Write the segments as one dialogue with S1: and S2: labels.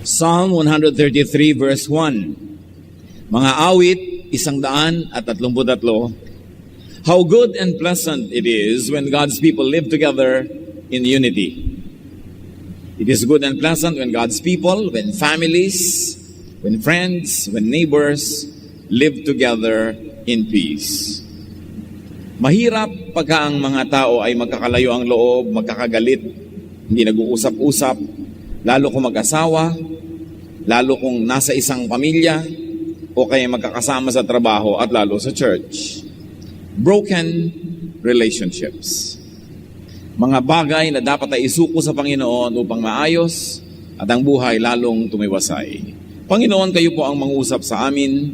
S1: Psalm 133 verse 1. Mga awit, 133. How good and pleasant it is when God's people live together in unity. It is good and pleasant when God's people, when families, when friends, when neighbors live together in peace. Mahirap pagka ang mga tao ay magkakalayo ang loob, magkakagalit, hindi nag-uusap-usap, lalo kung mag-asawa, lalo kung nasa isang pamilya, o kaya magkakasama sa trabaho at lalo sa church. Broken relationships. Mga bagay na dapat ay isuko sa Panginoon upang maayos at ang buhay lalong tumiwasay. Panginoon, kayo po ang mangusap sa amin.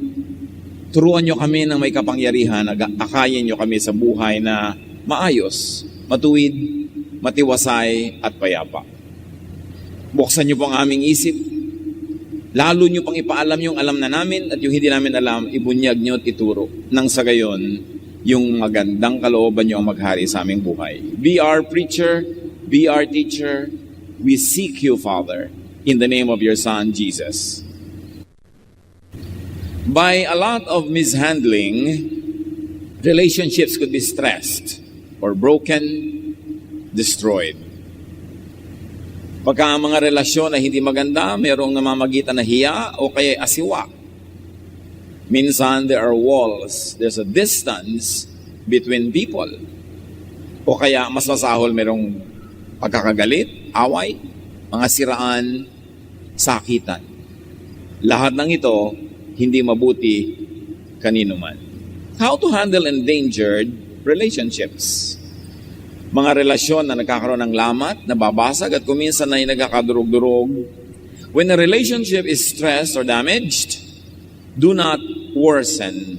S1: Turuan nyo kami ng may kapangyarihan, akayin nyo kami sa buhay na maayos, matuwid, matiwasay at payapa. Buksan nyo po ang aming isip. Lalo nyo pang ipaalam yung alam na namin at yung hindi namin alam, ibunyag nyo at ituro. Nang sa gayon, yung magandang kalooban nyo ang maghari sa aming buhay. Be our preacher, be our teacher. We seek you, Father, in the name of your Son, Jesus. By a lot of mishandling, relationships could be stressed or broken, destroyed. Pagka ang mga relasyon na hindi maganda, mayroong namamagitan na hiya o kaya asiwa. Minsan, there are walls. There's a distance between people. O kaya, mas masahol, mayroong pagkakagalit, away, mga siraan, sakitan. Lahat ng ito, hindi mabuti kanino man. How to handle endangered relationships? Mga relasyon na nagkakaroon ng lamat, nababasag at kuminsan na ay nagkakadurog-durog. When a relationship is stressed or damaged, do not worsen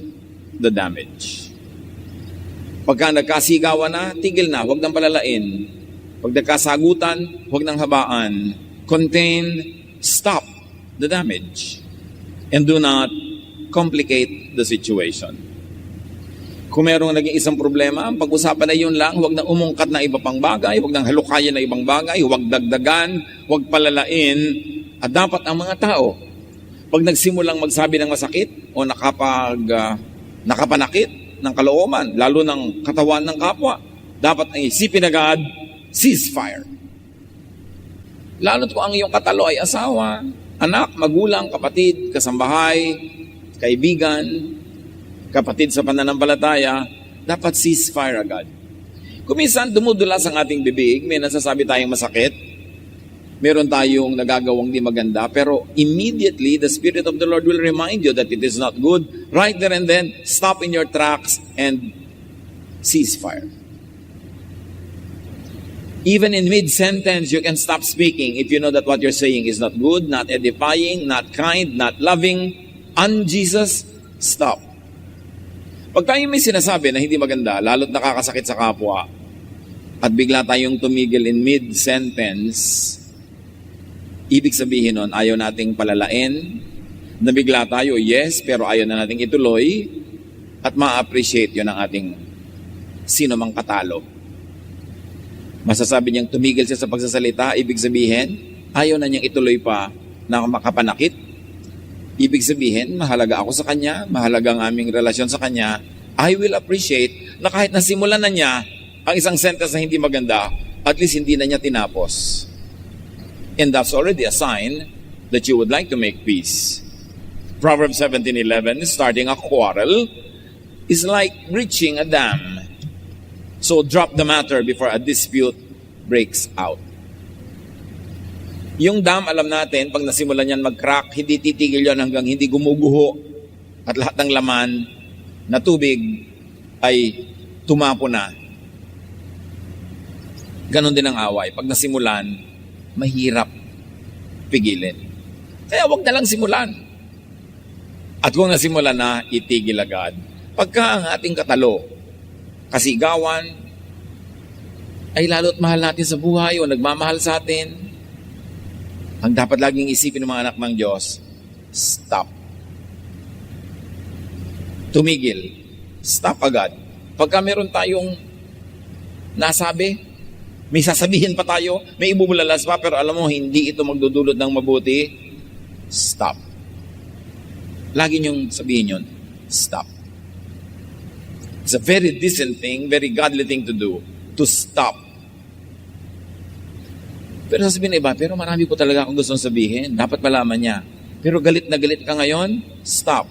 S1: the damage. Pagka nagkasigawan na, tigil na, huwag nang palalain. Pag nagkasagutan, huwag nang habaan. Contain, stop the damage. And do not complicate the situation. Kung mayroong naging isang problema, ang pag-usapan na yun lang, huwag nang umungkat na iba pang bagay, huwag nang halukayan na ibang bagay, huwag dagdagan, huwag palalain. At dapat ang mga tao, pag nagsimulang magsabi ng masakit o nakapanakit ng kalooban, lalo ng katawan ng kapwa, dapat ang isipin agad, ceasefire. Lalo kung ang iyong katalo ay asawa, anak, magulang, kapatid, kasambahay, kaibigan, kapatid sa pananampalataya, dapat ceasefire agad. Kung minsan dumudulas ang ating bibig, may nasasabi tayong masakit, meron tayong nagagawang di maganda, pero immediately, the Spirit of the Lord will remind you that it is not good. Right there and then, stop in your tracks and ceasefire. Even in mid-sentence, you can stop speaking if you know that what you're saying is not good, not edifying, not kind, not loving. Un-Jesus, stop. Pag tayo may sinasabi na hindi maganda, lalo't nakakasakit sa kapwa, at bigla tayong tumigil in mid-sentence, ibig sabihin nun, ayaw nating palalain, nabigla tayo, yes, pero ayaw na nating ituloy, at ma-appreciate yun ng ating sino mang katalo. Masasabi niyang tumigil siya sa pagsasalita, ibig sabihin, ayaw na niyang ituloy pa na makapanakit. Ibig sabihin, mahalaga ako sa kanya, mahalaga ang aming relasyon sa kanya, I will appreciate na kahit nasimulan na niya ang isang sentence na hindi maganda, at least hindi na niya tinapos. And that's already a sign that you would like to make peace. Proverbs 17:11, starting a quarrel is like breaching a dam. So drop the matter before a dispute breaks out. Yung dam, alam natin, pag nasimulan yan mag-crack, hindi titigil yan hanggang hindi gumuguho at lahat ng laman na tubig ay tumapo na. Ganon din ang away. Pag nasimulan, mahirap pigilin. Kaya wag na lang simulan. At kung nasimulan na, itigil agad. Pagka ang ating katalo, kasigawan, ay lalo't mahal natin sa buhay o nagmamahal sa atin, ang dapat laging isipin ng mga anak ng Diyos, stop. Tumigil. Stop agad. Pagka meron tayong nasabi, may sasabihin pa tayo, may ibubulalas pa, pero alam mo, hindi ito magdudulot ng mabuti, stop. Lagi niyong sabihin yun, stop. It's a very decent thing, very godly thing to do, to stop. Pero sasabihin na iba, pero marami po talaga akong gustong sabihin. Dapat malaman niya. Pero galit na galit ka ngayon, stop.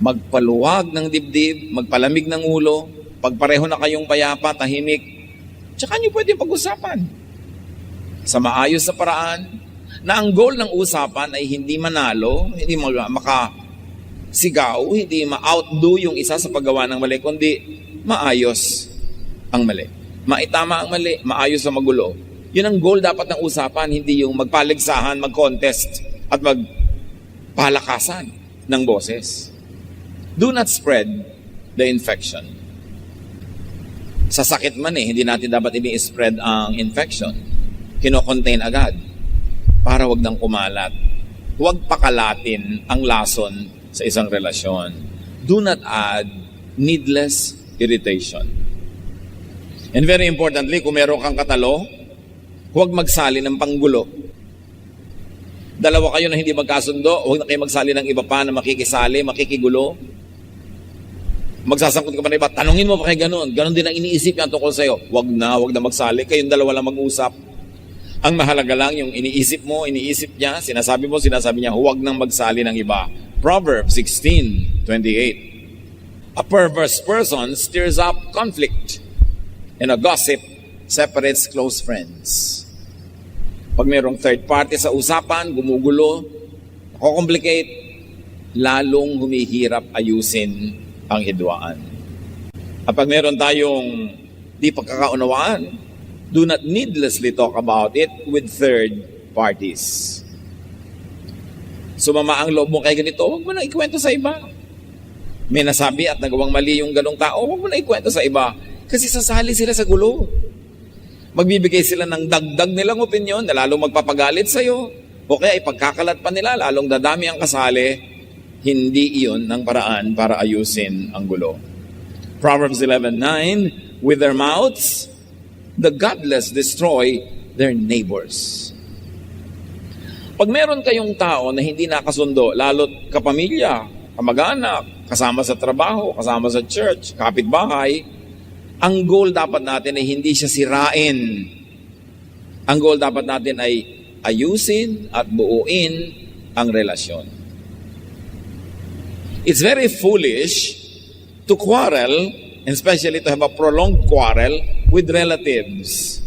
S1: Magpaluwag ng dibdib, magpalamig ng ulo, pagpareho na kayong payapa, tahimik, tsaka niyo pwede pag-usapan. Sa maayos na paraan, na ang goal ng usapan ay hindi manalo, hindi makasigaw, hindi ma-outdo yung isa sa paggawa ng mali, kundi maayos ang mali. Maitama ang mali, maayos ang magulo. Yun ang goal dapat ng usapan, hindi yung magpaligsahan, mag-contest, at magpalakasan ng boses. Do not spread the infection. Sa sakit man hindi natin dapat ini-spread ang infection. Kino-contain agad para wag nang kumalat. Huwag pakalatin ang lason sa isang relasyon. Do not add needless irritation. And very importantly, kung meron kang katalo, huwag magsali ng panggulo. Dalawa kayo na hindi magkasundo, huwag na kayo magsali ng iba pa na makikisali, makikigulo. Magsasangkot ka pa na iba, tanungin mo pa kayo ganun. Ganun din ang iniisip niya tungkol sa'yo. Huwag na magsali. Kayong dalawa lang mag-usap. Ang mahalaga lang yung iniisip mo, iniisip niya, sinasabi mo, sinasabi niya, huwag nang magsali ng iba. Proverbs 16:28. A perverse person stirs up conflict, and a gossip separates close friends. Pag mayroong third party sa usapan, gumugulo, complicate, lalong humihirap ayusin ang hidwaan. At pag meron tayong di pagkakaunawaan, do not needlessly talk about it with third parties. Sumama ang loob mo kay ganito, huwag mo na ikwento sa iba. May nasabi at nagawang mali yung ganong tao, huwag mo na ikwento sa iba. Kasi sasali sila sa gulo. Magbibigay sila ng dagdag nilang opinyon na lalong magpapagalit sa'yo. O kaya ipagkakalat pa nila, lalong dadami ang kasali. Hindi iyon ang paraan para ayusin ang gulo. Proverbs 11:9, with their mouths, the godless destroy their neighbors. Pag meron kayong tao na hindi nakasundo, lalo't kapamilya, kamag-anak, kasama sa trabaho, kasama sa church, kapitbahay, ang goal dapat natin ay hindi siya sirain. Ang goal dapat natin ay ayusin at buuin ang relasyon. It's very foolish to quarrel, and especially to have a prolonged quarrel with relatives.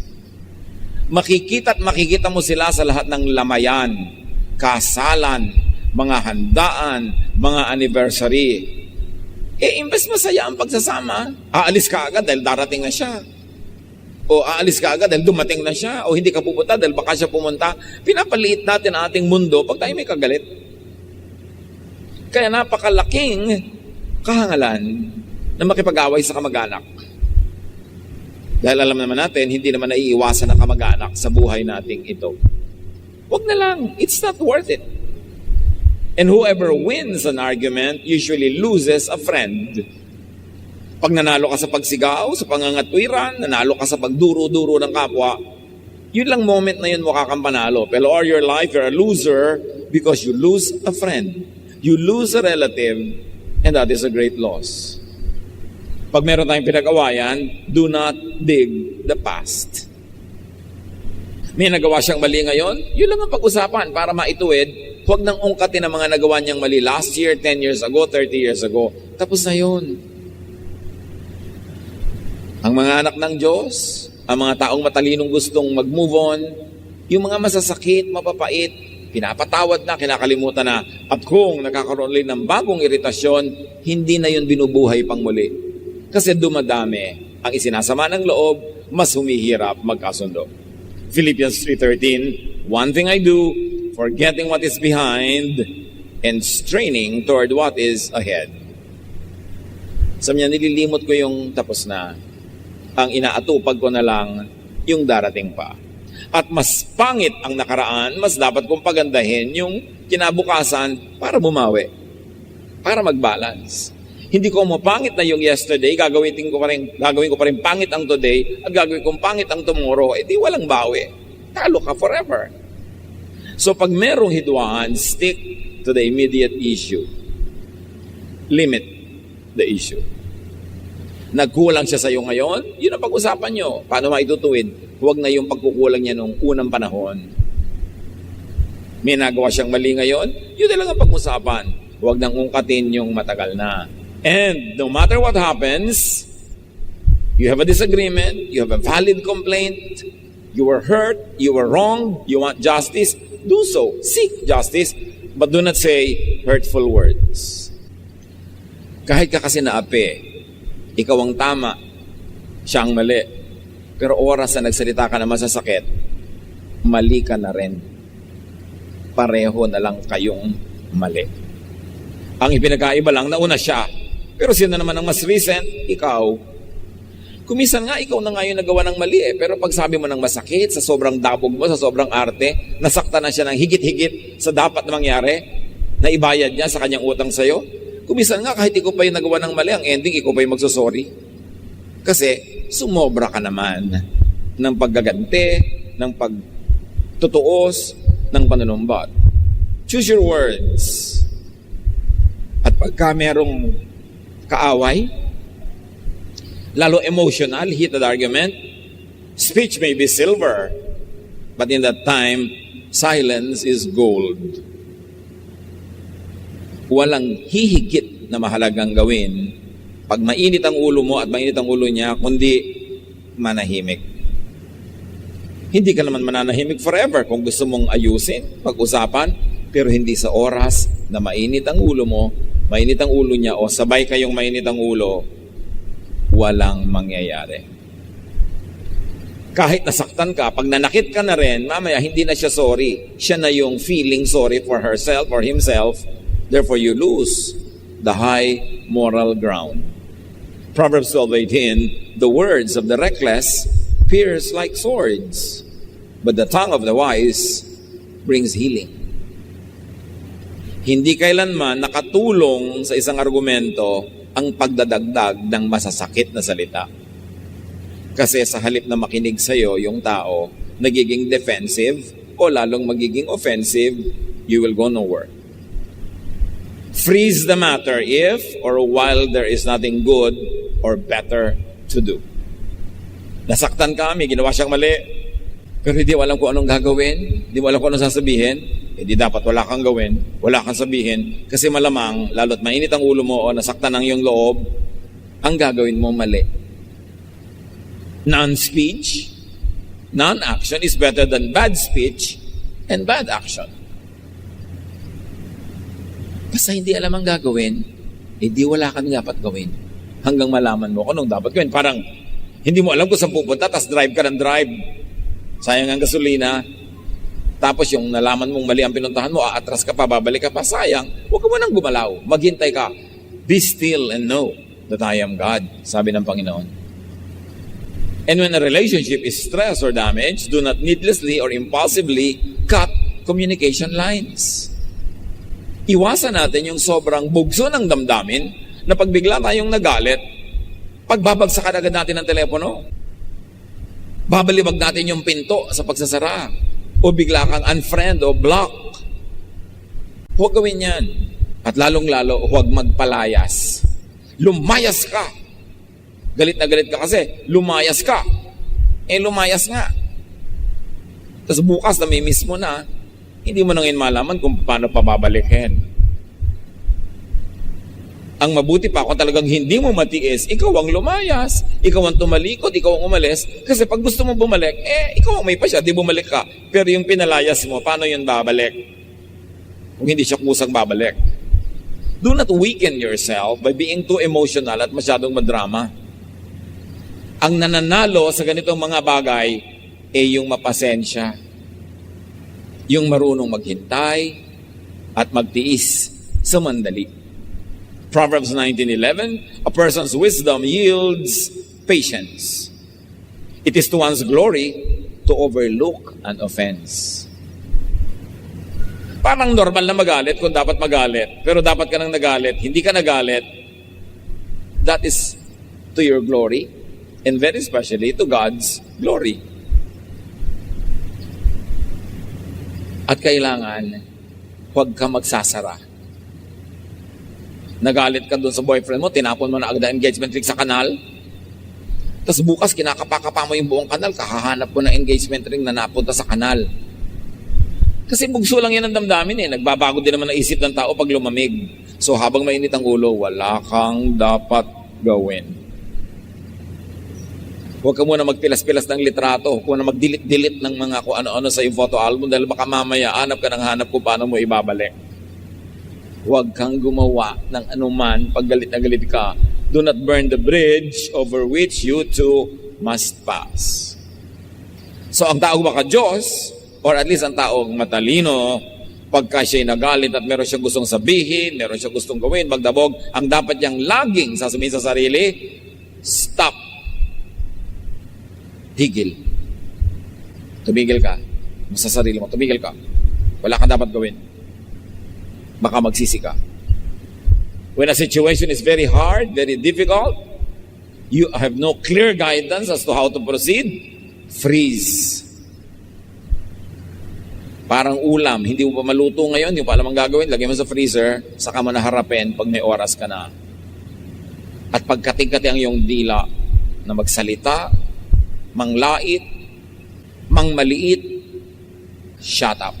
S1: Makikita mo sila sa lahat ng lamayan, kasalan, mga handaan, mga anniversary. Imbes masaya ang pagsasama, aalis ka agad dahil darating na siya. O aalis ka agad dahil dumating na siya. O hindi ka pupunta dahil baka siya pumunta. Pinapaliit natin ang ating mundo pag tayo may kagalit. Kaya napakalaking kahangalan na makipag-away sa kamag-anak. Dahil alam naman natin, hindi naman naiiwasan ang kamag-anak sa buhay nating ito. Huwag na lang. It's not worth it. And whoever wins an argument usually loses a friend. Pag nanalo ka sa pagsigaw, sa pangangatwiran, nanalo ka sa pagduro-duro ng kapwa, yun lang moment na yun mukha kang panalo. Pero all your life, you're a loser because you lose a friend. You lose a relative, and that is a great loss. Pag meron tayong pinag-awayan, do not dig the past. May nagawa siyang mali ngayon, yun lang ang pag-usapan para maituwid. Huwag nang ungkatin ang mga nagawa niyang mali last year, 10 years ago, 30 years ago. Tapos na yun. Ang mga anak ng Diyos, ang mga taong matalinong gustong mag-move on, yung mga masasakit, mapapait, pinapatawad na, kinakalimutan na. At kung nakakaroon ulit ng bagong iritasyon, hindi na yun binubuhay pang muli. Kasi dumadami ang isinasama ng loob, mas humihirap magkasundo. Philippians 3:13, one thing I do, forgetting what is behind and straining toward what is ahead. Sabi niya, nililimot ko yung tapos na. Ang inaatupag ko na lang yung darating pa. At mas pangit ang nakaraan, mas dapat kong pagandahin yung kinabukasan para bumawi. Para mag-balance. Hindi ko mapangit na yung yesterday, gagawin ko pa rin pangit ang today, at gagawin kong pangit ang tomorrow, di walang bawi. Talo ka forever. So pag merong hidwaan, stick to the immediate issue. Limit the issue. Nagkulang siya sa iyo ngayon, yun ang pag-usapan nyo. Paano maitutuwid? Huwag na yung pagkukulang niya nung unang panahon. May nagawa siyang mali ngayon, yun na lang ang pag-usapan. Huwag nang ungkatin yung matagal na. And no matter what happens, you have a disagreement, you have a valid complaint, you were hurt, you were wrong, you want justice, do so. Seek justice, but do not say hurtful words. Kahit ka kasi naapi, ikaw ang tama, siya ang mali. Pero oras na nagsalita ka na masasakit, mali ka na rin. Pareho na lang kayong mali. Ang ipinagkaiba lang, nauna siya. Pero sino naman ang mas recent? Ikaw. Kumisan nga, ikaw na nga yung nagawa ng mali eh. Pero pag sabi mo ng masakit, sa sobrang dabog mo, sa sobrang arte, nasakta na siya ng higit-higit sa dapat na mangyari, na ibayad niya sa kanyang utang sa'yo. Kumisan nga, kahit ikaw pa yung nagawa ng mali, ang ending, ikaw pa yung magsusorry. Kasi, sumobra ka naman ng paggaganti, ng pagtutuos, ng panunumbat. Choose your words. At pagka merong kaaway, lalo emotional, heated argument, speech may be silver, but in that time, silence is gold. Walang hihigit na mahalagang gawin pag mainit ang ulo mo at mainit ang ulo niya, kundi manahimik. Hindi ka naman mananahimik forever kung gusto mong ayusin, pag-usapan, pero hindi sa oras na mainit ang ulo mo, mainit ang ulo niya, o sabay kayong mainit ang ulo, walang mangyayari. Kahit nasaktan ka, pag nanakit ka na rin, mamaya hindi na siya sorry. Siya na yung feeling sorry for herself or himself. Therefore, you lose the high moral ground. Proverbs 12:18, the words of the reckless pierce like swords, but the tongue of the wise brings healing. Hindi kailanman nakatulong sa isang argumento ang pagdadagdag ng masasakit na salita. Kasi sa halip na makinig sa'yo yung tao, nagiging defensive o lalong magiging offensive, you will go nowhere. Freeze the matter if or while there is nothing good or better to do. Nasaktan ka, may ginawa siyang mali, pero hindi mo alam kung anong gagawin, hindi mo alam kung anong sasabihin, hindi dapat wala kang gawin, wala kang sabihin, kasi malamang, lalo't mainit ang ulo mo o nasaktan ang iyong loob, ang gagawin mo mali. Non-speech, non-action is better than bad speech and bad action. Basta hindi alam ang gagawin, hindi wala kang dapat gawin. Hanggang malaman mo kung anong dapat gawin. Parang hindi mo alam kung saan pupunta, tapos drive ka ng drive. Sayang ang gasolina. Tapos yung nalaman mong mali ang pinuntahan mo, aatras ka pa, babalik ka pa, sayang. Huwag ka mo nang gumalaw. Maghintay ka. Be still and know that I am God, sabi ng Panginoon. And when a relationship is stressed or damaged, do not needlessly or impulsively cut communication lines. Iwasan natin yung sobrang bugso ng damdamin na pagbigla tayong nagalit, pagbabagsakan agad natin ng telepono. Babalibag natin yung pinto sa pagsasara. O bigla kang unfriend o block. Huwag gawin yan. At lalong-lalo, huwag magpalayas. Lumayas ka. Galit na galit ka kasi, lumayas ka. Lumayas nga. Tapos bukas na may miss mo na, hindi mo nang malaman kung paano pababalikin. Ang mabuti pa kung talagang hindi mo matiis, ikaw ang lumayas, ikaw ang tumalikod, ikaw ang umalis, kasi pag gusto mo bumalik, ikaw ang may pasya, di bumalik ka. Pero yung pinalayas mo, paano yun babalik? Kung hindi siya kusang babalik. Do not weaken yourself by being too emotional at masyadong madrama. Ang nananalo sa ganitong mga bagay yung mapasensya. Yung marunong maghintay at magtiis sa mandali. Proverbs 19:11, a person's wisdom yields patience. It is to one's glory to overlook an offense. Parang normal na magalit kung dapat magalit, pero dapat ka nang nagalit, hindi ka nagalit, that is to your glory, and very especially to God's glory. At kailangan, huwag ka magsasara. Nagalit ka doon sa boyfriend mo, tinapon mo na agad ang engagement ring sa kanal. Tapos bukas, kinakapa-kapa mo yung buong kanal, kahahanap mo ng engagement ring na napunta sa kanal. Kasi bugso lang yan ang damdamin eh. Nagbabago din naman ang isip ng tao pag lumamig. So habang mainit ang ulo, wala kang dapat gawin. Huwag ka muna magpilas-pilas ng litrato. Huwag muna mag-delete-delete ng mga kung ano-ano sa yung photo album dahil baka mamaya hanap ka ng hanap kung paano mo ibabalik. Huwag kang gumawa ng anuman pag galit na galit ka. Do not burn the bridge over which you two must pass. So ang taong maka-Diyos, or at least ang taong matalino, pagka siya'y nagalit at meron siyang gustong sabihin, meron siyang gustong gawin, magdabog, ang dapat niyang laging sasabihin sa sarili, stop. Tigil. Tumigil ka. Sa sarili mo, tumigil ka. Wala kang dapat gawin. Baka magsisi ka. When a situation is very hard, very difficult, you have no clear guidance as to how to proceed, freeze. Parang ulam, hindi mo pa maluto ngayon, hindi mo pa alam ang gagawin, lagay mo sa freezer, saka mo na harapin pag may oras ka na. At pagkating-kati ang iyong dila na magsalita, manglait, mangmaliit, shut up.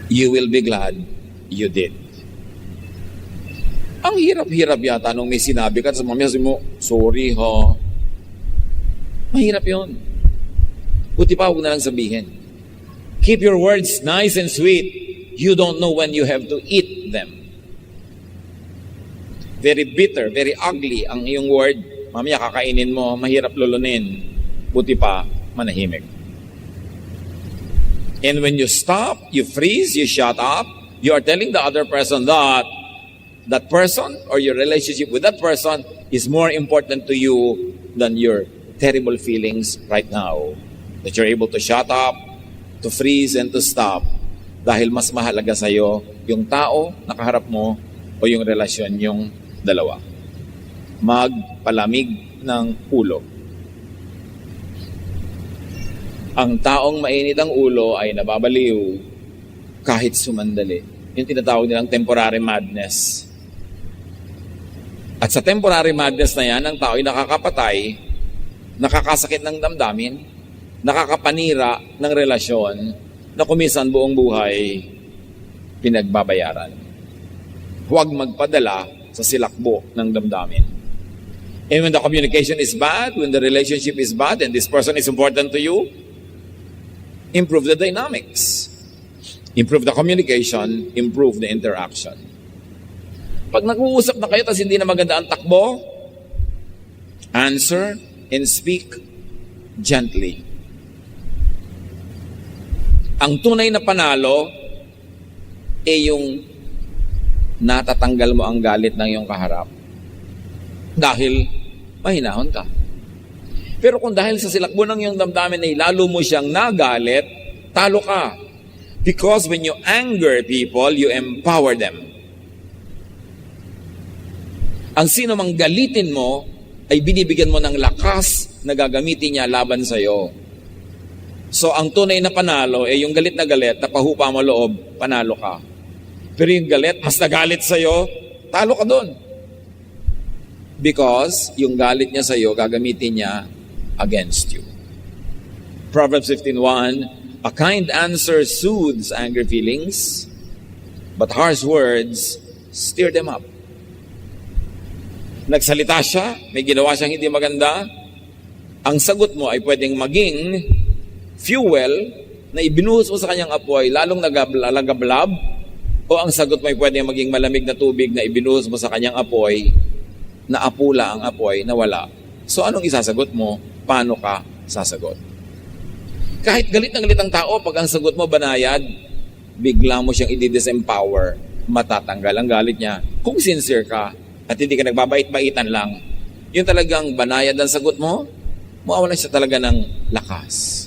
S1: You will be glad you did. Ang hirap-hirap yata nung may sinabi ka sa mamaya mo, sorry ha. Mahirap yun. Buti pa huwag na lang sabihin. Keep your words nice and sweet. You don't know when you have to eat them. Very bitter, very ugly ang iyong word. Mamaya kakainin mo, mahirap lulunin. Buti pa, manahimik. And when you stop, you freeze, you shut up, you are telling the other person that that person or your relationship with that person is more important to you than your terrible feelings right now. That you're able to shut up, to freeze, and to stop dahil mas mahalaga sa'yo yung tao na kaharap mo o yung relasyon yung dalawa. Magpalamig ng ulo. Ang taong mainit ang ulo ay nababaliw kahit sumandali. Yung tinatawag nilang temporary madness. At sa temporary madness na yan, ang tao ay nakakapatay, nakakasakit ng damdamin, nakakapanira ng relasyon na kumisan buong buhay pinagbabayaran. Huwag magpadala sa silakbo ng damdamin. And when the communication is bad, when the relationship is bad, and this person is important to you, improve the dynamics. Improve the communication, improve the interaction. Pag nag-uusap na kayo tapos hindi na maganda ang takbo, answer and speak gently. Ang tunay na panalo ay yung natatanggal mo ang galit ng iyong kaharap dahil mahinahon ka. Pero kung dahil sa silakbo ng iyong damdamin ay lalo mo siyang nagalit, talo ka. Because when you anger people, you empower them. Ang sino mang galitin mo, ay binibigyan mo ng lakas na gagamitin niya laban sa iyo. So ang tunay na panalo ay yung galit na galit, napahupa mo loob, panalo ka. Pero yung galit, mas nagalit sa iyo, talo ka doon. Because yung galit niya sa iyo, gagamitin niya against you. Proverbs 15:1, a kind answer soothes angry feelings, but harsh words stir them up. Nagsalita siya, may ginawa siyang hindi maganda, ang sagot mo ay pwedeng maging fuel na ibinuhos mo sa kanyang apoy, lalong nagagablab, o ang sagot mo ay pwedeng maging malamig na tubig na ibinuhos mo sa kanyang apoy, na apula ang apoy, na wala. So anong isasagot mo? Paano ka sasagot? Kahit galit na galit ang tao, pag ang sagot mo banayad, bigla mo siyang i-disempower, matatanggal ang galit niya. Kung sincere ka, at hindi ka nagbabait-baitan lang, yung talagang banayad ang sagot mo, mawawalan siya talaga ng lakas.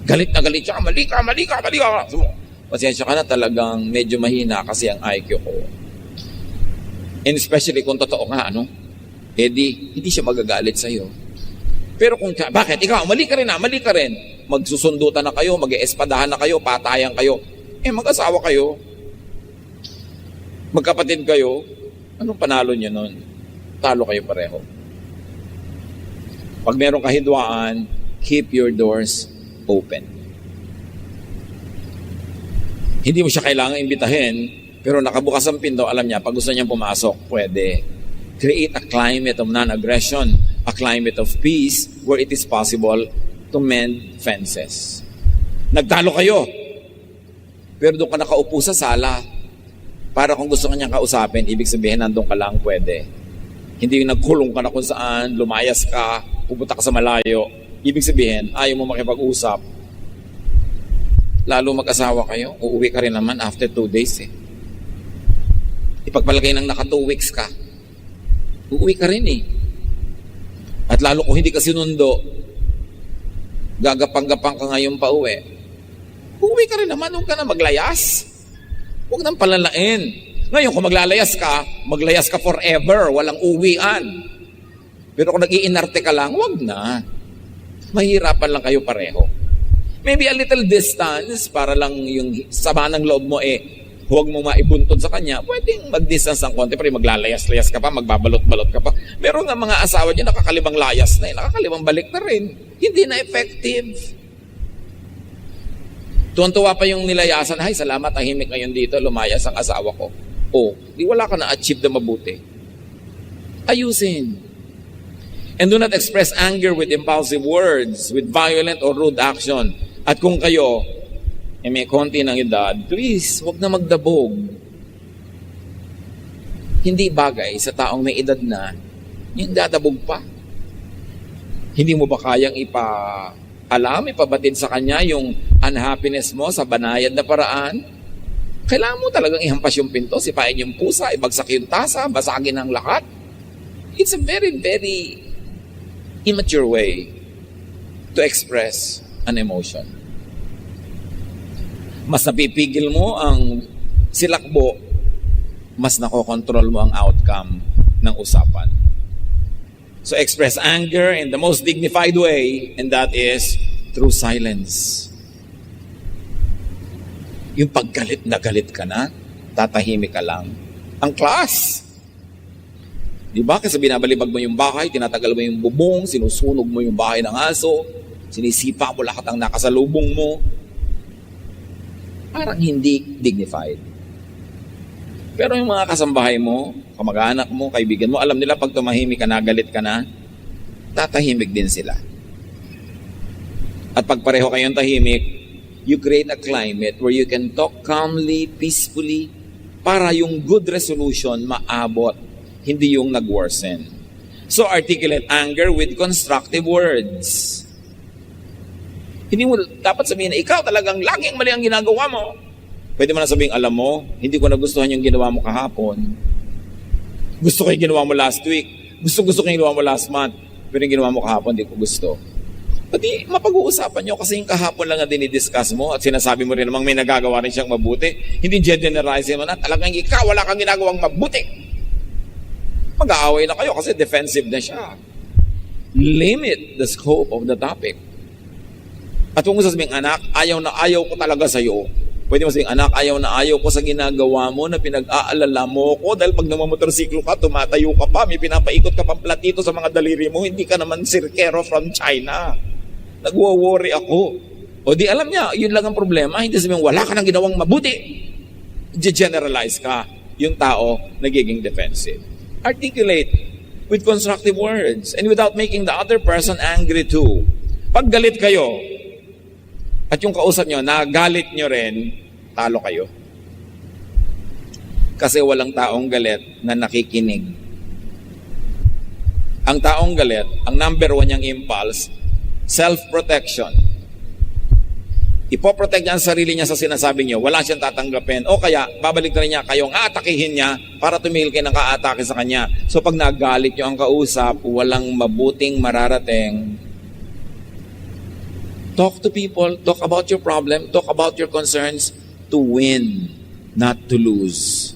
S1: Galit na galit siya, mali ka. Pasensya ka na, talagang medyo mahina kasi ang IQ ko. And especially kung totoo nga, hindi siya magagalit sa'yo. Pero kung, bakit? Ikaw, mali ka rin. magsusundutan na kayo, mag-espadahan na kayo, patayan kayo. Mag-asawa kayo. Magkapatid kayo. Anong panalo nyo nun? Talo kayo pareho. Pag merong kahidwaan, keep your doors open. Hindi mo siya kailangan imbitahin, pero nakabukas ang pinto, alam niya, pag gusto niyang pumasok, pwede. Create a climate of non-aggression, a climate of peace where it is possible to mend fences. Nagtalo kayo, pero doon ka nakaupo sa sala, para kung gusto ka niyang kausapin, ibig sabihin nandun ka lang, pwede. Hindi yung nagkulong ka na kung saan, lumayas ka, pupunta ka sa malayo, ibig sabihin, ayaw mo makipag-usap. Lalo mag-asawa kayo, uuwi ka rin naman after 2 days eh. Ipagpalagay ng naka 2 weeks ka, uuwi ka rin eh. At lalo kung hindi ka sinundo, gagapang-gapang ka ngayon pa uwi, uuwi ka rin naman, huwag ka na maglayas. Huwag nang palalain. Ngayon kung maglayas ka forever, walang uwian. Pero kung nag-iinarte ka lang, huwag na. Mahirapan lang kayo pareho. Maybe a little distance para lang yung sama ng loob mo huwag mo maibuntod sa kanya. Pwedeng mag-distance ng konti, pero maglalayas-layas ka pa, magbabalot-balot ka pa. Meron nga mga asawa dyan, nakakalimang layas na nakakalimang balik na rin. Hindi na effective. Tuwan-tuwa pa yung nilayasan, ay salamat, tahimik ngayon dito, lumayas ang asawa ko. Di wala ka na-achieve na mabuti. Ayusin. And do not express anger with impulsive words, with violent or rude action. At kung kayo, may konti ng edad, please, huwag na magdabog. Hindi bagay sa taong may edad na, yung dadabog pa. Hindi mo ba kayang ipabatid sa kanya yung unhappiness mo sa banayad na paraan? Kailangan mo talagang ihampas yung pinto, sipain yung pusa, ibagsak yung tasa, basagin ang lahat. It's a very, very immature way to express an emotion. Mas napipigil mo ang silakbo, mas nakokontrol mo ang outcome ng usapan. So express anger in the most dignified way, and that is through silence. Yung paggalit na galit ka na, tatahimik ka lang. Ang class! Diba? Kasi binabalibag mo yung bahay, tinatagal mo yung bubong, sinusunog mo yung bahay ng aso, sinisipa mo lahat ang nakasalubong mo. Parang hindi dignified. Pero yung mga kasambahay mo, kamag-anak mo, kaibigan mo, alam nila pag tumahimik ka na, galit ka na, tatahimik din sila. At pag pareho kayong tahimik, you create a climate where you can talk calmly, peacefully, para yung good resolution maabot, hindi yung nag-worsen. So articulate anger with constructive words. Hindi mo dapat sabihin na ikaw talagang laging mali ang ginagawa mo. Pwede mo na sabihin, alam mo, hindi ko nagustuhan yung ginawa mo kahapon. Gusto ko yung ginawa mo last week. Gusto ko yung ginawa mo last month. Pero yung ginawa mo kahapon, hindi ko gusto. Pati mapag-uusapan nyo kasi yung kahapon lang na dinidiscuss mo at sinasabi mo rin namang may nagagawa rin siyang mabuti. Hindi generalize mo na talagang ikaw wala kang ginagawang mabuti. Mag-aaway na kayo kasi defensive na siya. Limit the scope of the topic. At kung mo sasabihin, anak, ayaw na ayaw ko talaga sa'yo. Pwede mo sabihin, anak, ayaw na ayaw ko sa ginagawa mo na pinag-aalala mo ko dahil pag namamotorsiklo ka, tumatayo ka pa, may pinapaikot ka pang platito sa mga daliri mo, hindi ka naman sirkero from China. Nagwo-worry ako. O di alam niya, yun lang ang problema. Hindi sabihin, wala ka nang ginawang mabuti. Generalize ka. Yung tao, nagiging defensive. Articulate with constructive words and without making the other person angry too. Pag galit kayo, at yung kausap nyo, nagalit nyo rin, talo kayo. Kasi walang taong galit na nakikinig. Ang taong galit, ang number 1 niyang impulse, self-protection. Ipoprotect niya ang sarili niya sa sinasabi niyo, wala siyang tatanggapin. O kaya, babalik na rin niya kayong aatakihin niya para tumigil kayo ng kaatake sa kanya. So pag nagalit niyo ang kausap, walang mabuting mararating. Talk to people, talk about your problem, talk about your concerns to win, not to lose.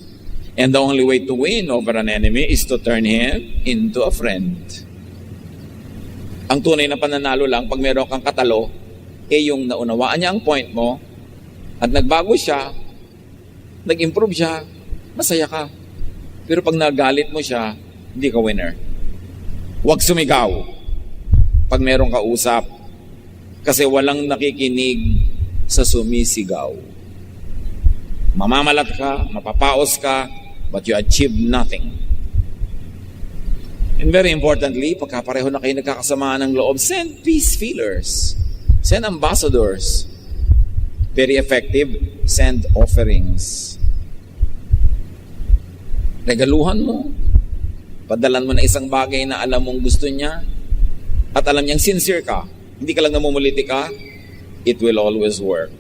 S1: And the only way to win over an enemy is to turn him into a friend. Ang tunay na pananalo lang pag meron kang katalo yung naunawaan niya ang point mo, at nagbago siya, nag-improve siya, masaya ka. Pero pag nagalit mo siya, hindi ka winner. Huwag sumigaw pag merong kausap, kasi walang nakikinig sa sumisigaw. Mamamalat ka, mapapaos ka, but you achieve nothing. And very importantly, pagka pareho na kayo nagkakasamaan ng loob, send peace feelers. Send ambassadors. Very effective, send offerings. Regaluhan mo. Padalan mo na isang bagay na alam mong gusto niya at alam niyang sincere ka. Hindi ka lang namumuliti ka, it will always work.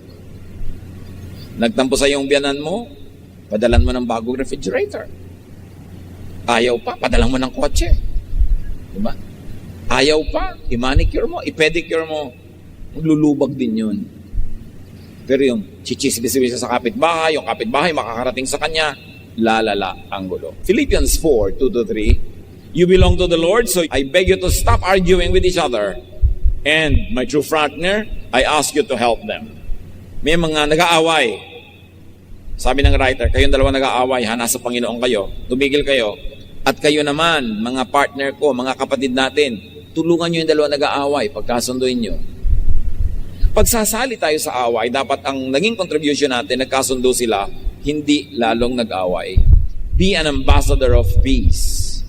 S1: Nagtampo sa iyong biyanan mo, padalan mo ng bagong refrigerator. Ayaw pa, padalan mo ng kotse. Diba? Ayaw pa, i-manicure mo, i-pedicure mo. Maglulubag din yun. Pero yung chichisbis sa kapitbahay, yung kapitbahay makakarating sa kanya, lalala ang gulo. Philippians 4:2-3, you belong to the Lord, so I beg you to stop arguing with each other. And my true partner, I ask you to help them. May mga nag-aaway. Sabi ng writer, kayong dalawa nag-aaway, nasa Panginoon kayo, tumigil kayo. At kayo naman, mga partner ko, mga kapatid natin, tulungan nyo yung dalawa nag-aaway, pagkasunduin nyo. Pagsasali tayo sa away, dapat ang naging contribution natin, nagkasundo sila, hindi lalong nag-away. Be an ambassador of peace.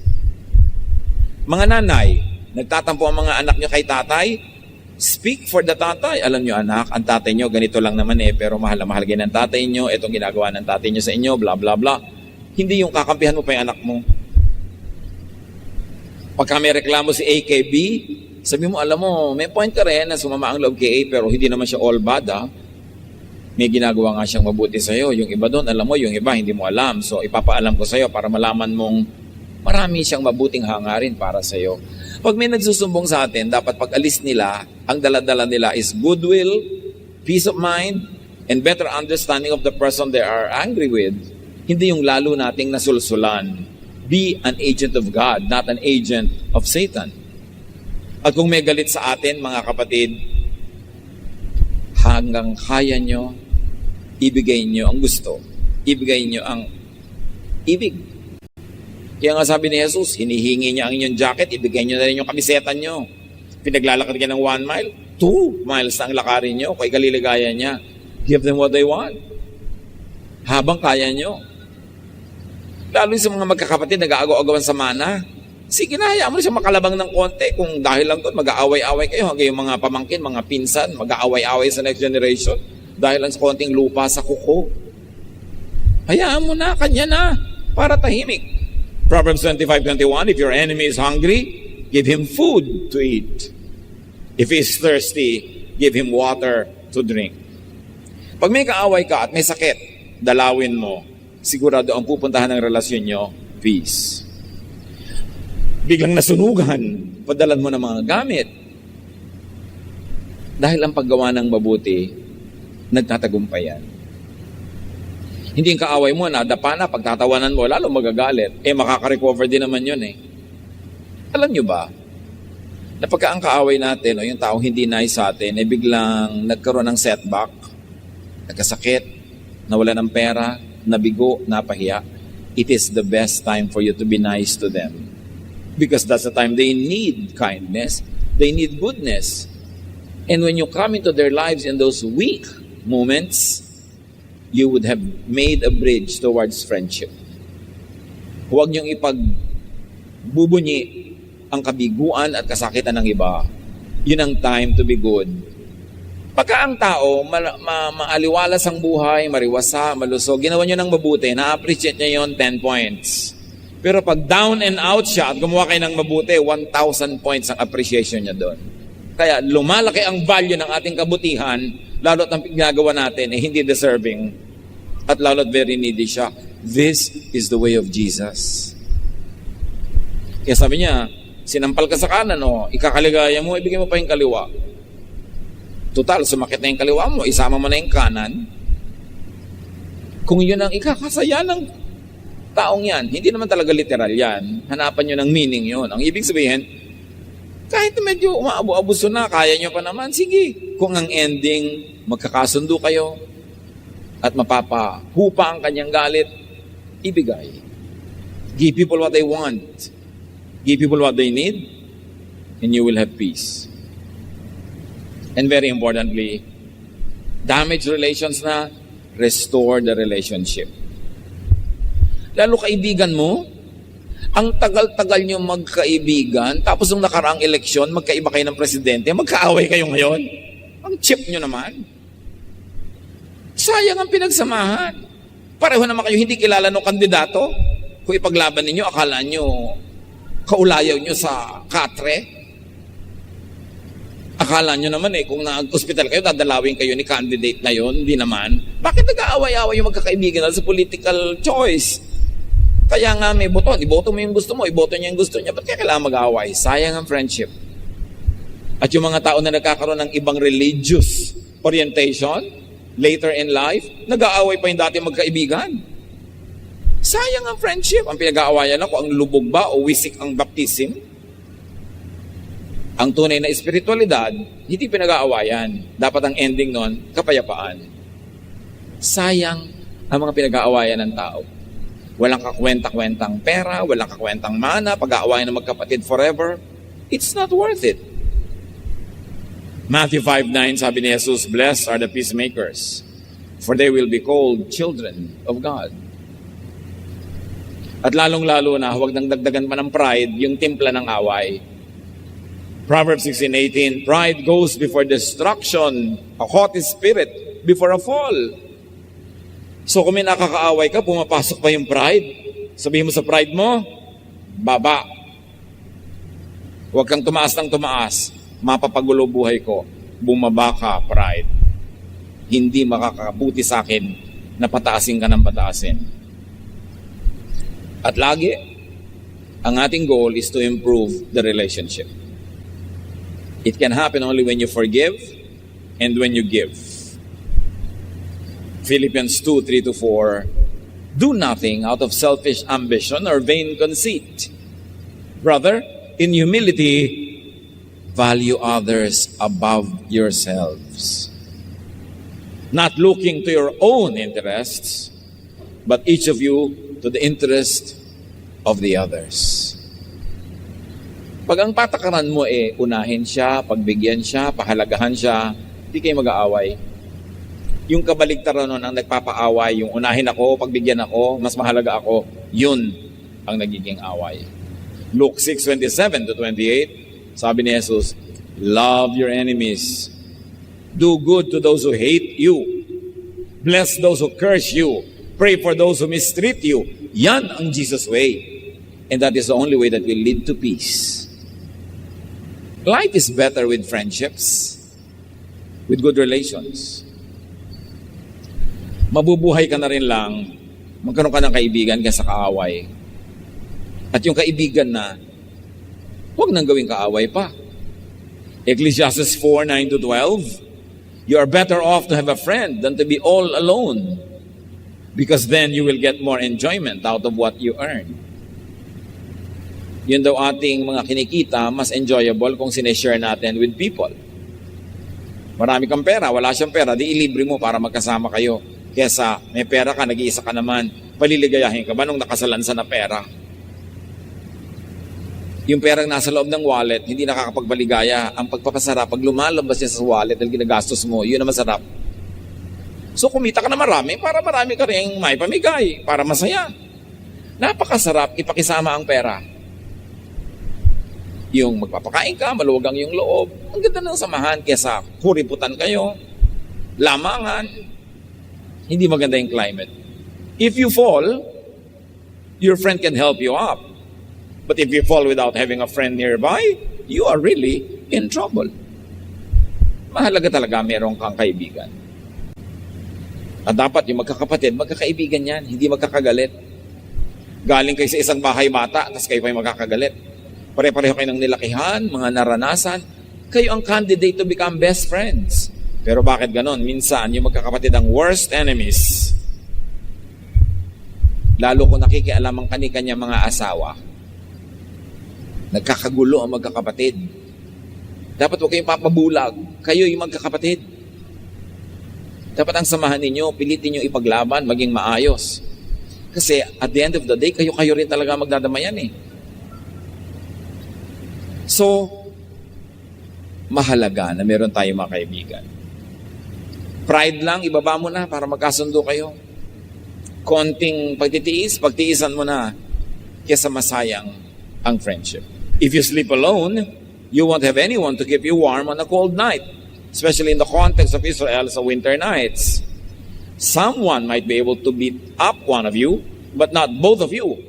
S1: Mga nanay, nagtatampo ang mga anak nyo kay tatay, speak for the tatay. Alam nyo anak, ang tatay nyo, ganito lang naman pero mahal na mahal ng tatay nyo, itong ginagawa ng tatay nyo sa inyo, bla bla bla. Hindi yung kakampihan mo pa yung anak mo. Pagka may reklamo si AKB, sabi mo, alam mo, may point ka rin na sumama ang loob kay A, pero hindi naman siya all bad, ha? May ginagawa nga siyang mabuti sa'yo. Yung iba doon, alam mo, yung iba hindi mo alam. So, ipapaalam ko sa'yo para malaman mong marami siyang mabuting hangarin para sa'yo. Pag may nagsusumbong sa atin, dapat pag alis nila, ang daladala nila is goodwill, peace of mind, and better understanding of the person they are angry with. Hindi yung lalo nating nasulsulan. Be an agent of God, not an agent of Satan. At kung may galit sa atin, mga kapatid, hanggang kaya nyo, ibigay nyo ang gusto. Ibigay nyo ang ibig. Kaya nga sabi ni Jesus, hinihingi niya ang inyong jacket, ibigay nyo na rin yung kamiseta nyo. Pinaglalakad ka ng 1 mile, 2 miles na ang lakarin nyo, kung ikaliligaya niya. Give them what they want. Habang kaya nyo. Lalo sa mga magkakapatid, nag-aagaw-agawan sa mana. Sige na, hayaan mo na siya makalabang ng konti. Kung dahil lang doon, mag-aaway-away kayo. Hanggang yung mga pamangkin, mga pinsan, mag-aaway-away sa next generation. Dahil lang sa konting lupa sa kuko. Hayaan mo na, kanya na. Para tahimik. Proverbs 25:21, if your enemy is hungry, give him food to eat. If he is thirsty, give him water to drink. Pag may kaaway ka at may sakit, dalawin mo. Sigurado ang pupuntahan ng relasyon nyo, peace. Biglang nasunugan, padalan mo ng mga gamit. Dahil ang paggawa ng mabuti, nagtatagumpayan. Hindi yung kaaway mo, nadapa na, pagtatawanan mo, lalo magagalit. Makaka-recover din naman yun Alam nyo ba, na pagka ang kaaway natin, o yung taong hindi nice sa atin, biglang nagkaroon ng setback, nagkasakit, nawala ng pera, nabigo, napahiya, it is the best time for you to be nice to them. Because that's the time they need kindness, they need goodness. And when you come into their lives in those weak moments, you would have made a bridge towards friendship. Huwag niyong ipagbubunyi ang kabiguan at kasakitan ng iba. Yun ang time to be good. Pagka ang tao, maaliwalas ang buhay, mariwasa, malusog, ginawa niyo ng mabuti, na-appreciate niya yon 10 points. Pero pag down and out siya at gumawa kayo ng mabuti, 1,000 points ang appreciation niya doon. Kaya lumalaki ang value ng ating kabutihan, lalo't ang ginagawa natin hindi deserving at lalo't very needy siya. This is the way of Jesus. Kaya sabi niya, sinampal ka sa kanan, ikakaligaya mo, ibigay mo pa yung kaliwa. Total, sumakit na yung kaliwa mo, isama mo na yung kanan. Kung yun ang ikakasaya ng taong yan, hindi naman talaga literal yan. Hanapan nyo ng meaning yun. Ang ibig sabihin, Kahit medyo umaabu-abuso na, kaya nyo pa naman, sige. Kung ang ending, magkakasundo kayo at mapapahupa ang kanyang galit, ibigay. Give people what they want. Give people what they need, and you will have peace. And very importantly, damaged relations na, restore the relationship. Lalo kaibigan mo, ang tagal-tagal nyo magkaibigan, tapos nung nakaraang eleksyon, magkaiba kayo ng presidente, magkaaway kayo ngayon. Ang cheap nyo naman. Sayang ang pinagsamahan. Pareho naman kayo hindi kilala ng kandidato. Kung ipaglaban ninyo, akala nyo, kaulayaw nyo sa katre. Akala nyo naman kung nag-hospital kayo, dadalawin kayo ni candidate na yon, hindi naman. Bakit nag-aaway-aaway yung magkakaibigan sa political choice? Kaya nga may boto. Iboto mo yung gusto mo, iboto niya yung gusto niya. Ba't kaya kailangan mag-aaway? Sayang ang friendship. At yung mga tao na nagkakaroon ng ibang religious orientation, later in life, nag-aaway pa yung dati magkaibigan. Sayang ang friendship. Ang pinag-aawayan ako, ang lubog ba o wisik ang baptism? Ang tunay na espiritualidad, hindi pinag-aawayan. Dapat ang ending nun, kapayapaan. Sayang ang mga pinag-aawayan ng tao. Walang kakwenta-kwentang pera, walang kakwentang mana, pag-aawayan ng magkapatid forever. It's not worth it. Matthew 5:9, sabi ni Jesus, "Blessed are the peacemakers, for they will be called children of God." At lalong-lalo na, huwag nang dagdagan pa ng pride, yung timpla ng away. Proverbs 16:18, "Pride goes before destruction, a haughty spirit before a fall." So kung may nakakaaway ka, pumapasok pa yung pride. Sabihin mo sa pride mo, baba. Huwag kang tumaas ng tumaas. Mapapagulo buhay ko. Bumaba ka, pride. Hindi makakabuti sa akin na pataasin ka ng pataasin. At lagi, ang ating goal is to improve the relationship. It can happen only when you forgive and when you give. Philippians 2:3-4, "Do nothing out of selfish ambition or vain conceit. Rather, in humility, value others above yourselves. Not looking to your own interests, but each of you to the interest of the others." Pag ang patakaran mo unahin siya, pagbigyan siya, pahalagahan siya, hindi kayo mag-aaway. Yung kabaligtaran nun ang nagpapaaway, yung unahin ako, pagbigyan ako, mas mahalaga ako, yun ang nagiging away. Luke 6:27-28, sabi ni Jesus, "Love your enemies. Do good to those who hate you. Bless those who curse you. Pray for those who mistreat you." Yan ang Jesus way. And that is the only way that will lead to peace. Life is better with friendships, with good relations. Mabubuhay ka na rin lang, magkaroon ka ng kaibigan kaysa kaaway. At yung kaibigan na, huwag nang gawing kaaway pa. Ecclesiastes 4:9-12, "You are better off to have a friend than to be all alone, because then you will get more enjoyment out of what you earn." Yun daw ating mga kinikita, mas enjoyable kung sineshare natin with people. Marami kang pera, wala siyang pera, di ilibre mo para magkasama kayo. Kesa may pera ka, nag-iisa ka naman, paliligayahin ka ba nung nakasalansa na pera? Yung perang nasa loob ng wallet, hindi nakakapagpaligaya. Ang pagpapasarap, pag lumalabas niya sa wallet dahil ginagastos mo, yun ang masarap. So kumita ka na marami, para marami ka rin may pamigay, para masaya. Napakasarap ipakisama ang pera. Yung magpapakain ka, maluwagang yung loob. Ang ganda ng samahan kesa kuriputan kayo, lamangan. Hindi maganda yung climate. If you fall, your friend can help you up. But if you fall without having a friend nearby, you are really in trouble. Mahalaga talaga meron kang kaibigan. At dapat yung magkakapatid, magkakaibigan yan, hindi magkakagalit. Galing kayo sa isang bahay bata, tapos kayo pa yung magkakagalit. Pare-pareho kayo ng nilakihan, mga naranasan. Kayo ang candidate to become best friends. Pero bakit ganon? Minsan, yung magkakapatid ang worst enemies. Lalo kung nakikialam ang kani-kanya mga asawa. Nagkakagulo ang magkakapatid. Dapat huwag kayong papabulag. Kayo yung magkakapatid. Dapat ang samahan ninyo, pilitin nyo ipaglaban, maging maayos. Kasi at the end of the day, kayo rin talaga magdadamayan eh. So, mahalaga na meron tayong mga kaibigan. Pride lang, ibaba mo na para magkasundo kayo. Konting pagtiisan mo na kesa masayang ang friendship. If you sleep alone, you won't have anyone to keep you warm on a cold night, especially in the context of Israel sa winter nights. Someone might be able to beat up one of you, but not both of you.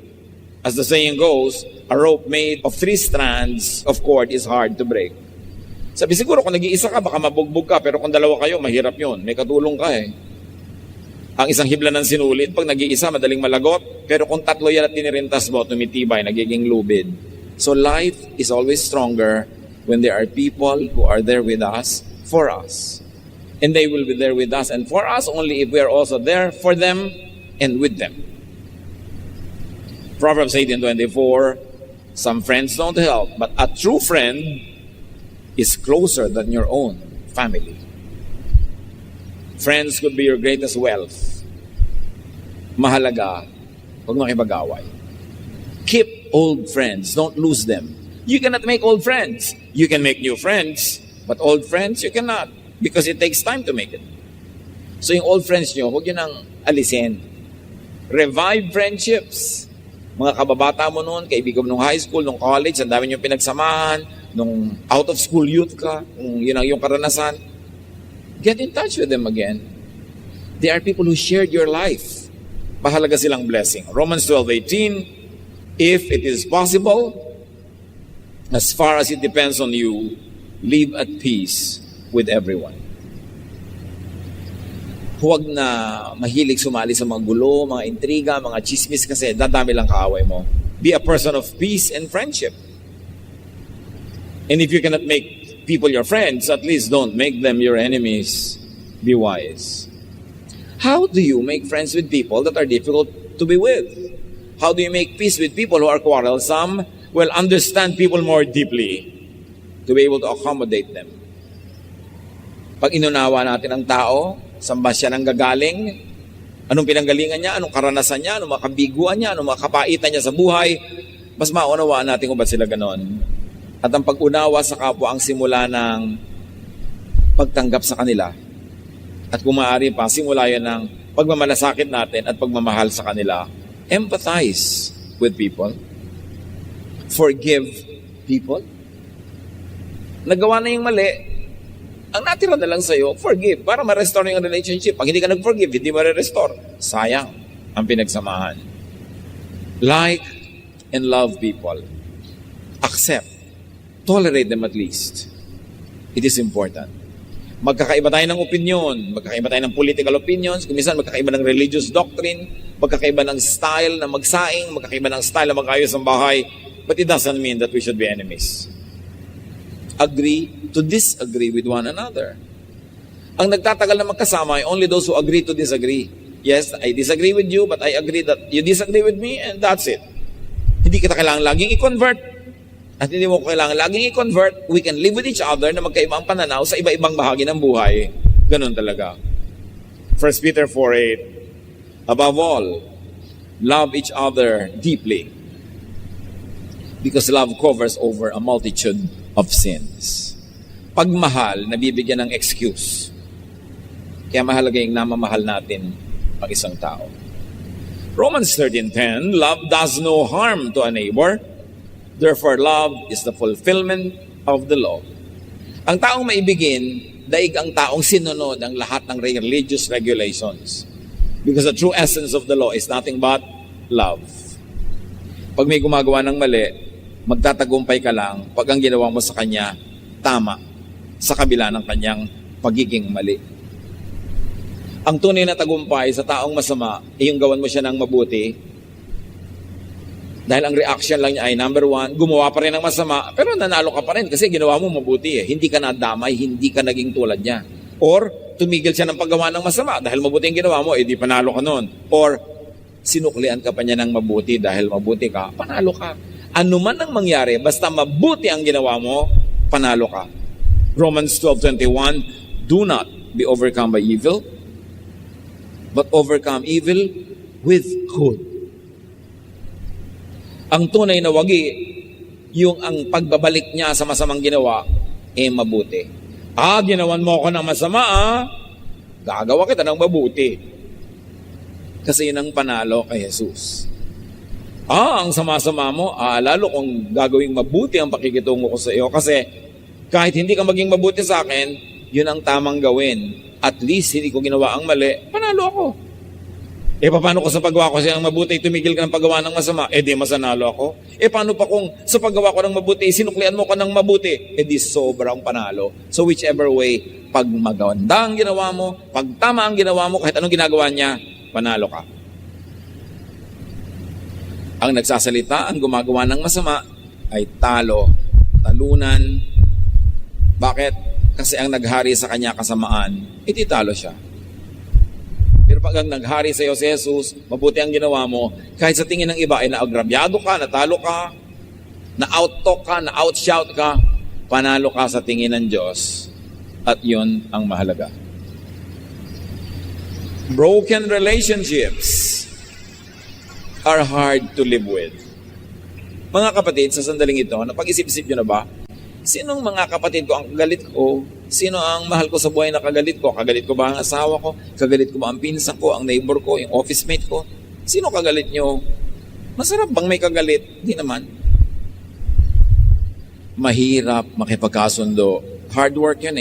S1: As the saying goes, a rope made of 3 strands of cord is hard to break. Sabi siguro kung nag-iisa ka, baka mabugbog ka, pero kung dalawa kayo, mahirap yun. May katulong ka eh. Ang isang hibla ng sinulid, pag nag-iisa, madaling malagot. Pero kung 3 yan at tinirintas mo, tumitibay, nagiging lubid. So life is always stronger when there are people who are there with us, for us. And they will be there with us and for us only if we are also there for them and with them. Proverbs 18:24, some friends don't help, but a true friend is closer than your own family. Friends could be your greatest wealth. Mahalaga, huwag mong ipag-away. Keep old friends, don't lose them. You cannot make old friends. You can make new friends, but old friends, you cannot because it takes time to make it. So yung old friends nyo, huwag yun ang alisin. Revive friendships. Mga kababata mo noon, kaibigan mo nung high school, nung college, ang dami nyo pinagsamahan, nung out of school youth ka, kung yun ang yung karanasan, get in touch with them again. They are people who shared your life. Mahalaga silang blessing. Romans 12:18, if it is possible, as far as it depends on you, live at peace with everyone. Huwag na mahilig sumali sa mga gulo, mga intriga, mga chismis kasi dadami lang kaaway mo. Be a person of peace and friendship. And if you cannot make people your friends, at least don't make them your enemies. Be wise. How do you make friends with people that are difficult to be with? How do you make peace with people who are quarrelsome? Well, understand people more deeply to be able to accommodate them. Pag inunawa natin ang tao, saan ba siya nang gagaling? Anong pinanggalingan niya? Anong karanasan niya? Anong makabiguan niya? Anong makapaitan niya sa buhay? Mas maunawaan natin kung ba't sila ganon. At ang pag-unawa sa kapwa ang simula ng pagtanggap sa kanila. At kung maaari pa, simula yan ng pagmamalasakit natin at pagmamahal sa kanila. Empathize with people. Forgive people. Nagawa na yung mali, ang natira na lang sa'yo, forgive, para ma-restore yung relationship. Pag hindi ka nag-forgive, hindi ma-restore. Sayang ang pinagsamahan. Like and love people. Accept. Tolerate them at least. It is important. Magkakaiba tayo ng opinion, magkakaiba tayo ng political opinions, kuminsan magkakaiba ng religious doctrine, magkakaiba ng style na magsaing, magkakaiba ng style na mag-ayos ng bahay, but it doesn't mean that we should be enemies. Agree to disagree with one another. Ang nagtatagal na magkasama ay only those who agree to disagree. Yes, I disagree with you, but I agree that you disagree with me, and that's it. Hindi kita kailangan laging i-convert. At hindi mo kailangan laging i-convert. We can live with each other na magkaibang pananaw sa iba-ibang bahagi ng buhay. Ganun talaga. 1 Peter 4:8, above all, love each other deeply, because love covers over a multitude of sins. Pagmahal, nabibigyan ng excuse. Kaya mahalaga yung namamahal natin ang isang tao. Romans 13:10, love does no harm to a neighbor. Therefore, love is the fulfillment of the law. Ang taong maibigin, daig ang taong sinunod ang lahat ng religious regulations. Because the true essence of the law is nothing but love. Pag may gumagawa ng mali, magtatagumpay ka lang pag ang ginawa mo sa kanya, tama, sa kabila ng kanyang pagiging mali. Ang tunay na tagumpay sa taong masama, yung gawan mo siya ng mabuti, dahil ang reaction lang niya ay, number 1, gumawa pa rin ng masama, pero nanalo ka pa rin kasi ginawa mo mabuti eh. Hindi ka nadamay, hindi ka naging tulad niya. Or, tumigil siya ng paggawa ng masama dahil mabuti ang ginawa mo, di panalo ka nun. Or, sinuklian ka pa niya ng mabuti dahil mabuti ka, panalo ka. Ano man ang mangyari, basta mabuti ang ginawa mo, panalo ka. Romans 12:21, do not be overcome by evil, but overcome evil with good. Ang tunay na wagi, yung ang pagbabalik niya sa masamang ginawa, mabuti. Ginawan mo ako ng masama, gagawa kita ng mabuti. Kasi yun ang panalo kay Jesus. Ang sama-sama mo, lalo kung gagawing mabuti ang pakikitungo ko sa iyo. Kasi kahit hindi ka maging mabuti sa akin, yun ang tamang gawin. At least hindi ko ginawa ang mali, panalo ako. Paano ko sa paggawa ko siya ng mabuti, tumigil ka ng paggawa ng masama? Di masanalo ako. Paano pa kung sa paggawa ko ng mabuti, sinuklian mo ko ng mabuti? Di sobrang panalo. So whichever way, pag maganda ang ginawa mo, pag tama ang ginawa mo, kahit anong ginagawa niya, panalo ka. Ang nagsasalita, ang gumagawa ng masama, ay talo, talunan. Bakit? Kasi ang naghari sa kanya kasamaan, talo siya. Pero pag ang naghari sa iyo si Jesus, mabuti ang ginawa mo, kahit sa tingin ng iba ay naagrabyado ka, natalo ka, na-out-talk ka, na-out-shout ka, panalo ka sa tingin ng Diyos. At yun ang mahalaga. Broken relationships are hard to live with. Mga kapatid, sa sandaling ito, napag-isip-isip nyo na ba? Sinong mga kapatid ko ang kagalit ko? Sino ang mahal ko sa buhay na kagalit ko? Kagalit ko ba ang asawa ko? Kagalit ko ba ang pinsan ko, ang neighbor ko, yung office mate ko? Sino kagalit nyo? Masarap bang may kagalit? Hindi naman. Mahirap makipagkasundo. Hard work yun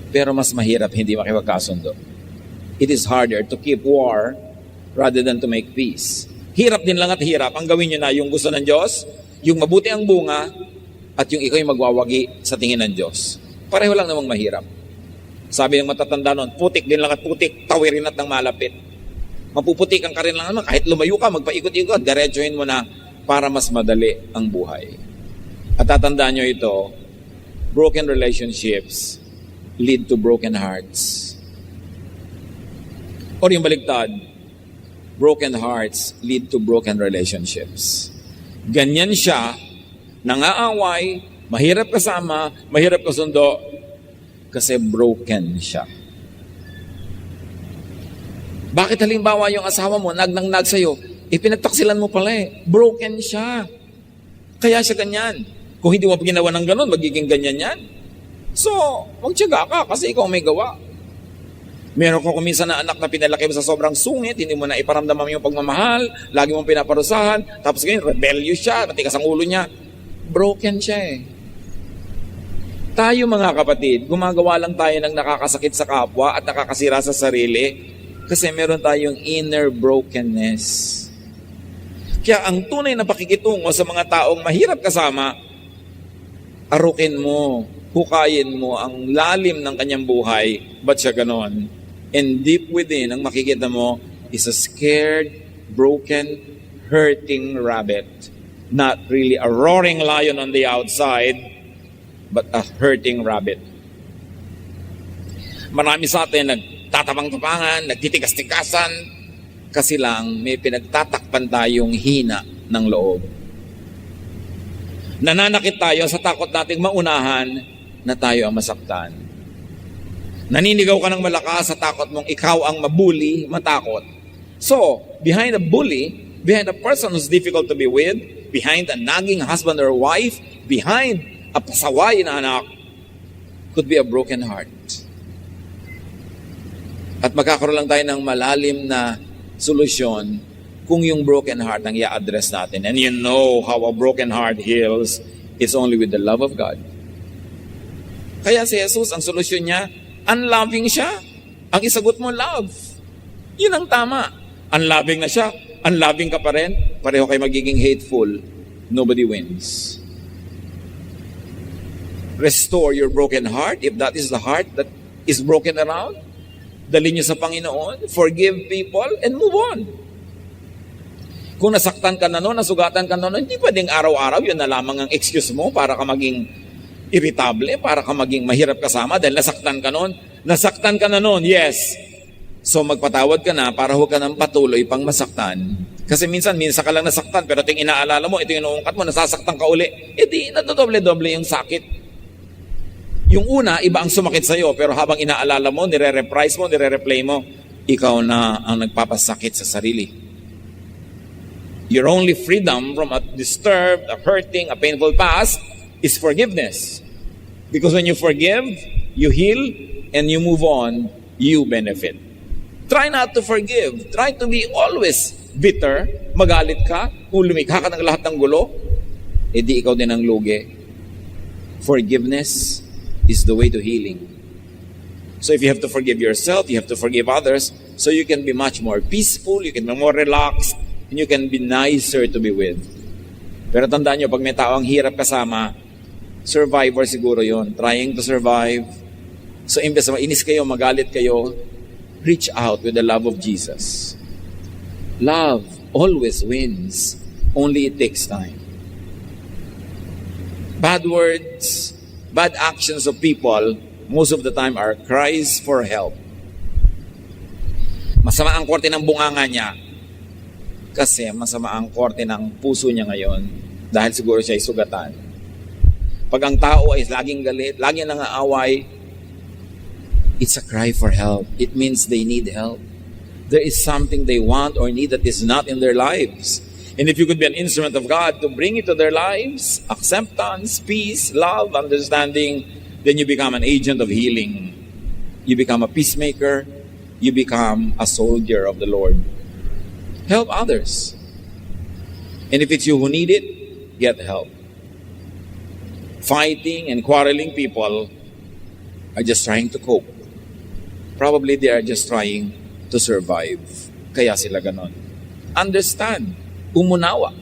S1: Pero mas mahirap hindi makipagkasundo. It is harder to keep war rather than to make peace. Hirap din lang at hirap. Ang gawin nyo na yung gusto ng Diyos, yung mabuti ang bunga, at yung ikaw yung magwawagi sa tingin ng Diyos. Pareho lang namang mahirap. Sabi ng matatanda noon, putik din lang at putik, tawirin at ng malapit. Mapuputikan ka rin lang naman, kahit lumayo ka, magpaikot-ikot, diretsuhin mo na para mas madali ang buhay. At tatandaan nyo ito, broken relationships lead to broken hearts. Or yung baligtad, broken hearts lead to broken relationships. Ganyan siya, nangaaway, mahirap kasama, mahirap kasundo, kasi broken siya. Bakit halimbawa yung asawa mo, nagnang-nag sa'yo, pinagtaksilan mo pala broken siya. Kaya siya ganyan. Kung hindi mo ginawa ng ganun, magiging ganyan yan. So, magtiyaga ka kasi ikaw may gawa. Meron ko kuminsan na anak na pinalaki mo sa sobrang sungit, hindi mo na iparamdam yung pagmamahal, lagi mong pinaparusahan, tapos ganyan, rebellious siya, matigas ang ulo niya. Broken siya Tayo mga kapatid, gumagawa lang tayo ng nakakasakit sa kapwa at nakakasira sa sarili kasi meron tayong inner brokenness. Kaya ang tunay na pakikitungo sa mga taong mahirap kasama, arukin mo, hukayin mo ang lalim ng kanyang buhay. Ba't siya ganon? And deep within, ang makikita mo is a scared, broken, hurting rabbit. Not really a roaring lion on the outside, but a hurting rabbit. Marami sa atin nagtatapang-tapangan, nagtitigas-tikasan, kasi lang may pinagtatakpan tayong hina ng loob. Nananakit tayo sa takot nating maunahan na tayo ang masaktan. Naninigaw ka ng malakas sa takot mong ikaw ang mabully, matakot. So, behind a bully, behind a person who's difficult to be with, behind a nagging husband or wife, behind a pasaway na anak, could be a broken heart. At magkakaroon lang tayo ng malalim na solusyon kung yung broken heart ang i-address natin. And you know how a broken heart heals, it's only with the love of God. Kaya si Jesus, ang solusyon niya, unloving siya. Ang isagot mo, love. Yun ang tama. Unloving na siya, unloving ka pa rin, pareho kayo magiging hateful. Nobody wins. Restore your broken heart, if that is the heart that is broken around. Dali niyo sa Panginoon, forgive people, and move on. Kung nasaktan ka na noon, nasugatan ka na noon, hindi pwedeng araw-araw, yun na lamang ang excuse mo para ka maging irritable, para ka maging mahirap kasama dahil nasaktan ka noon. Nasaktan ka na noon, yes. So magpatawad ka na para huwag ka nang patuloy pang masaktan. Kasi minsan ka lang nasaktan, pero ito yung inaalala mo, ito yung inuungkat mo, nasasaktan ka uli, di nadodoble-doble yung sakit. Yung una, iba ang sumakit sa'yo, pero habang inaalala mo, nire-reprise mo, nire-replay mo, ikaw na ang nagpapasakit sa sarili. Your only freedom from a disturbed, a hurting, a painful past is forgiveness. Because when you forgive, you heal, and you move on, you benefit. Try not to forgive. Try to be always bitter. Magalit ka, kung lumikha ka ng lahat ng gulo, edi ikaw din ang lugi. Forgiveness is the way to healing. So if you have to forgive yourself, you have to forgive others, so you can be much more peaceful, you can be more relaxed, and you can be nicer to be with. Pero tandaan nyo, pag may tao ang hirap kasama, survivor siguro yon, trying to survive. So imbes na mainis kayo, magalit kayo, reach out with the love of Jesus. Love always wins, only it takes time. Bad words, bad actions of people, most of the time are cries for help. Masama ang korte ng bunganga niya kasi masama ang korte ng puso niya ngayon dahil siguro siya ay sugatan. Pag ang tao ay laging galit, laging nangaaway, it's a cry for help. It means they need help. There is something they want or need that is not in their lives. And if you could be an instrument of God to bring it to their lives, acceptance, peace, love, understanding, then you become an agent of healing. You become a peacemaker. You become a soldier of the Lord. Help others. And if it's you who need it, get help. Fighting and quarreling people are just trying to cope. Probably they are just trying to survive. Kaya sila ganon. Understand. Umunawa.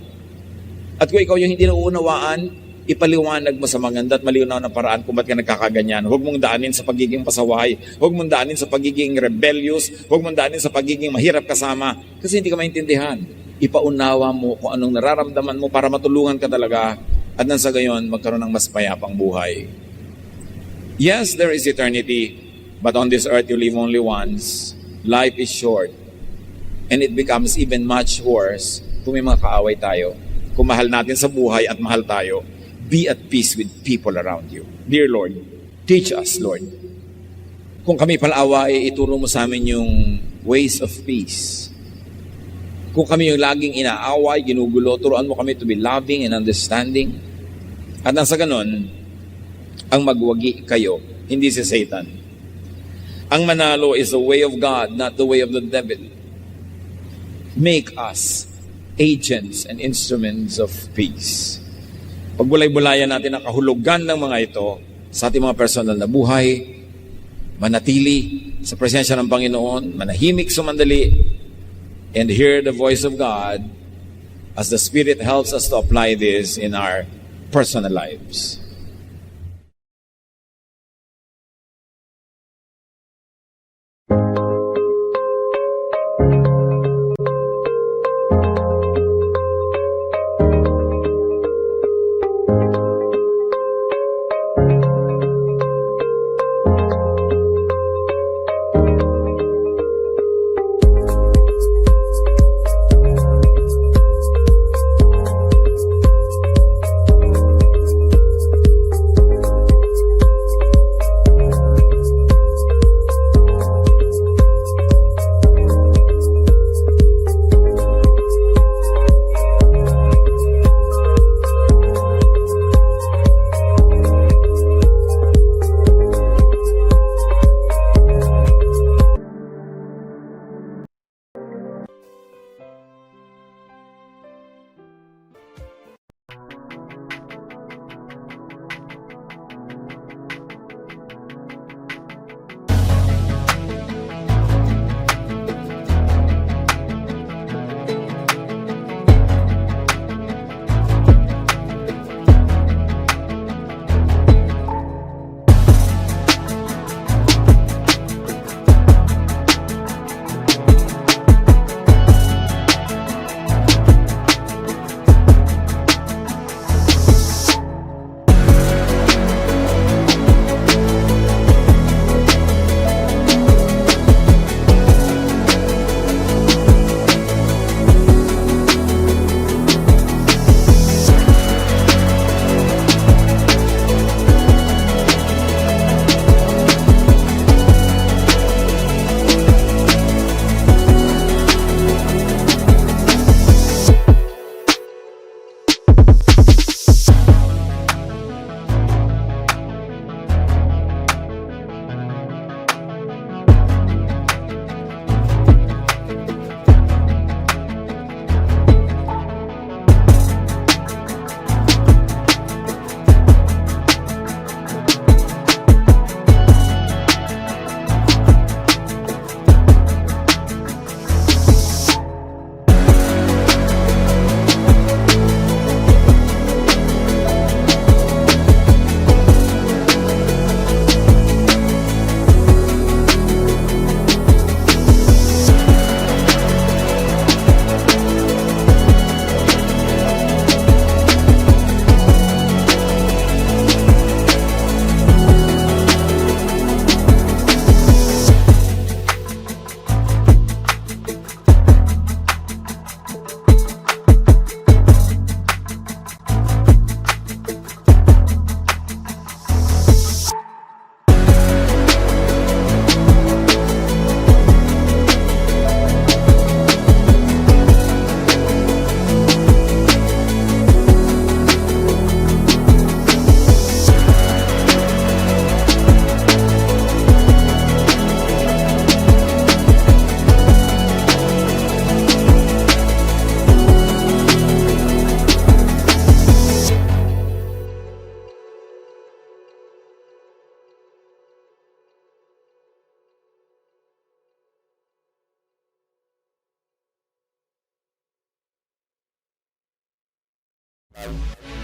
S1: At kung ikaw yung hindi nauunawaan, ipaliwanag mo sa maganda at malinaw na paraan kung ba't ka nagkakaganyan. Huwag mong daanin sa pagiging pasaway. Huwag mong daanin sa pagiging rebellious. Huwag mong daanin sa pagiging mahirap kasama. Kasi hindi ka maintindihan. Ipaunawa mo kung anong nararamdaman mo para matulungan ka talaga at nang sa gayon, magkaroon ng mas payapang buhay. Yes, there is eternity, but on this earth you live only once. Life is short. And it becomes even much worse kung may mga kaaway tayo. Kung mahal natin sa buhay at mahal tayo, be at peace with people around you. Dear Lord, teach us, Lord. Kung kami palaaway, ituro mo sa amin yung ways of peace. Kung kami yung laging inaaway, ginugulo, turuan mo kami to be loving and understanding. At nang sa ganon, ang magwagi kayo, hindi si Satan. Ang manalo is the way of God, not the way of the devil. Make us agents and instruments of peace. Pagbulay-bulayan natin ang kahulugan ng mga ito sa ating mga personal na buhay, manatili sa presensya ng Panginoon, manahimik sumandali, and hear the voice of God as the Spirit helps us to apply this in our personal lives.
S2: Pag